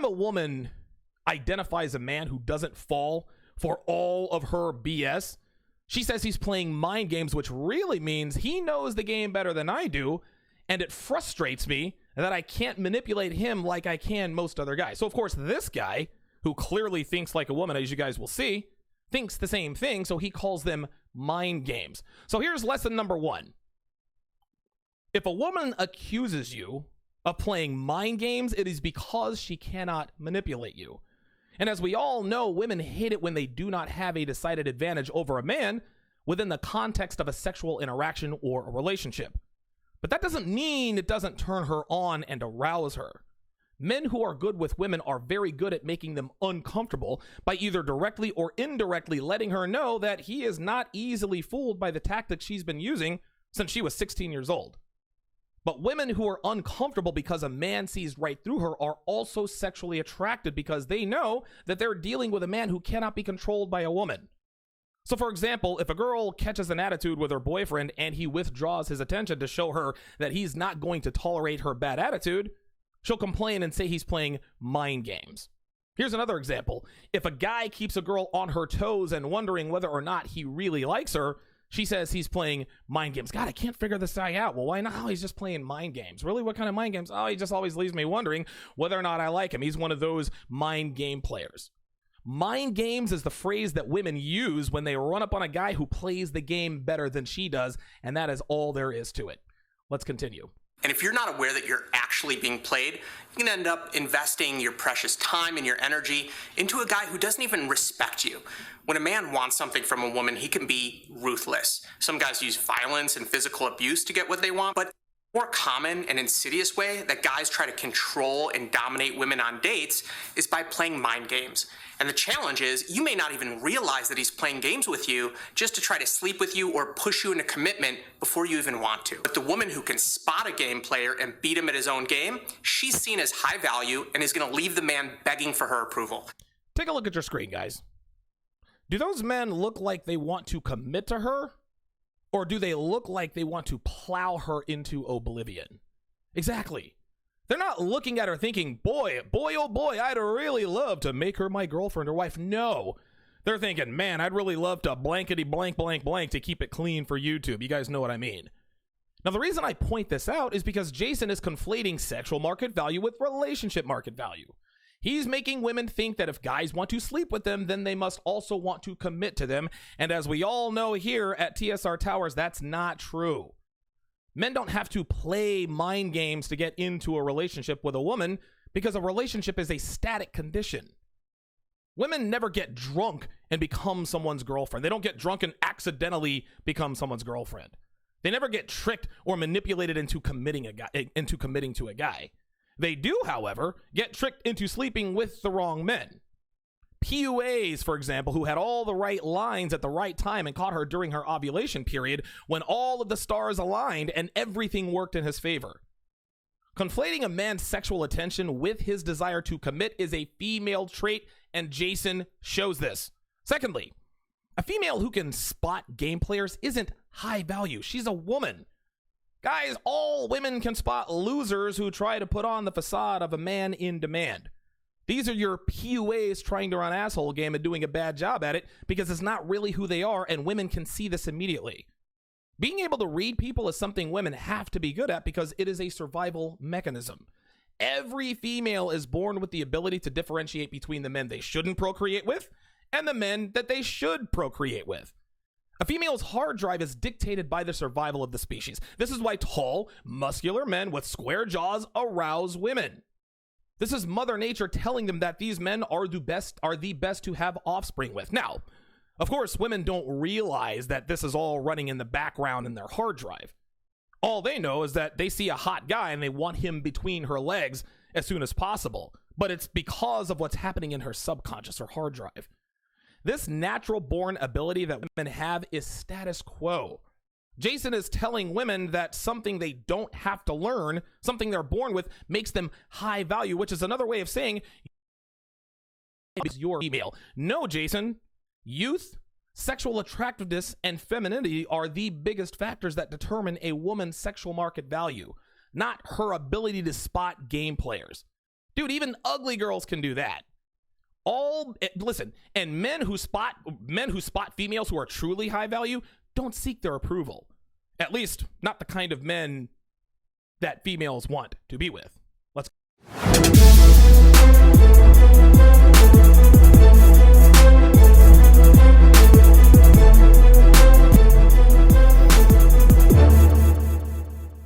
a woman identifies a man who doesn't fall for all of her BS, she says he's playing mind games, which really means he knows the game better than I do, and it frustrates me that I can't manipulate him like I can most other guys. So, of course, this guy, who clearly thinks like a woman, as you guys will see, thinks the same thing, so he calls them mind games. So here's lesson number 1. If a woman accuses you of playing mind games, it is because she cannot manipulate you. And as we all know, women hate it when they do not have a decided advantage over a man within the context of a sexual interaction or a relationship. But that doesn't mean it doesn't turn her on and arouse her. Men who are good with women are very good at making them uncomfortable by either directly or indirectly letting her know that he is not easily fooled by the tactics she's been using since she was 16 years old. But women who are uncomfortable because a man sees right through her are also sexually attracted because they know that they're dealing with a man who cannot be controlled by a woman. So, for example, if a girl catches an attitude with her boyfriend and he withdraws his attention to show her that he's not going to tolerate her bad attitude, she'll complain and say he's playing mind games. Here's another example. If a guy keeps a girl on her toes and wondering whether or not he really likes her, she says he's playing mind games. God, I can't figure this guy out. Well, why not? Oh, he's just playing mind games. Really? What kind of mind games? Oh, he just always leaves me wondering whether or not I like him. He's one of those mind game players. Mind games is the phrase that women use when they run up on a guy who plays the game better than she does, and that is all there is to it. Let's continue. And if you're not aware that you're actually being played, you can end up investing your precious time and your energy into a guy who doesn't even respect you. When a man wants something from a woman, he can be ruthless. Some guys use violence and physical abuse to get what they want, but a more common and insidious way that guys try to control and dominate women on dates is by playing mind games. And the challenge is, you may not even realize that he's playing games with you just to try to sleep with you or push you into commitment before you even want to. But the woman who can spot a game player and beat him at his own game, she's seen as high value and is going to leave the man begging for her approval. Take a look at your screen, guys. Do those men look like they want to commit to her? Or do they look like they want to plow her into oblivion? Exactly. They're not looking at her thinking, boy, oh boy, I'd really love to make her my girlfriend or wife. No. They're thinking, man, I'd really love to blankety blank blank blank to keep it clean for YouTube. You guys know what I mean. Now, the reason I point this out is because Jason is conflating sexual market value with relationship market value. He's making women think that if guys want to sleep with them, then they must also want to commit to them. And as we all know here at TSR Towers, that's not true. Men don't have to play mind games to get into a relationship with a woman because a relationship is a static condition. Women never get drunk and become someone's girlfriend. They don't get drunk and accidentally become someone's girlfriend. They never get tricked or manipulated into committing to a guy. They do, however, get tricked into sleeping with the wrong men. PUAs, for example, who had all the right lines at the right time and caught her during her ovulation period when all of the stars aligned and everything worked in his favor. Conflating a man's sexual attention with his desire to commit is a female trait, and Jason shows this. Secondly, a female who can spot game players isn't high value. She's a woman. Guys, all women can spot losers who try to put on the facade of a man in demand. These are your PUAs trying to run asshole game and doing a bad job at it because it's not really who they are, and women can see this immediately. Being able to read people is something women have to be good at because it is a survival mechanism. Every female is born with the ability to differentiate between the men they shouldn't procreate with and the men that they should procreate with. A female's hard drive is dictated by the survival of the species. This is why tall, muscular men with square jaws arouse women. This is Mother Nature telling them that these men are the best to have offspring with. Now, of course, women don't realize that this is all running in the background in their hard drive. All they know is that they see a hot guy and they want him between her legs as soon as possible. But it's because of what's happening in her subconscious or hard drive. This natural-born ability that women have is status quo. Jason is telling women that something they don't have to learn, something they're born with, makes them high value, which is another way of saying you're female. No, Jason. Youth, sexual attractiveness, and femininity are the biggest factors that determine a woman's sexual market value, not her ability to spot game players. Dude, even ugly girls can do that. Listen, and men who spot females who are truly high value don't seek their approval. At least not the kind of men that females want to be with. Let's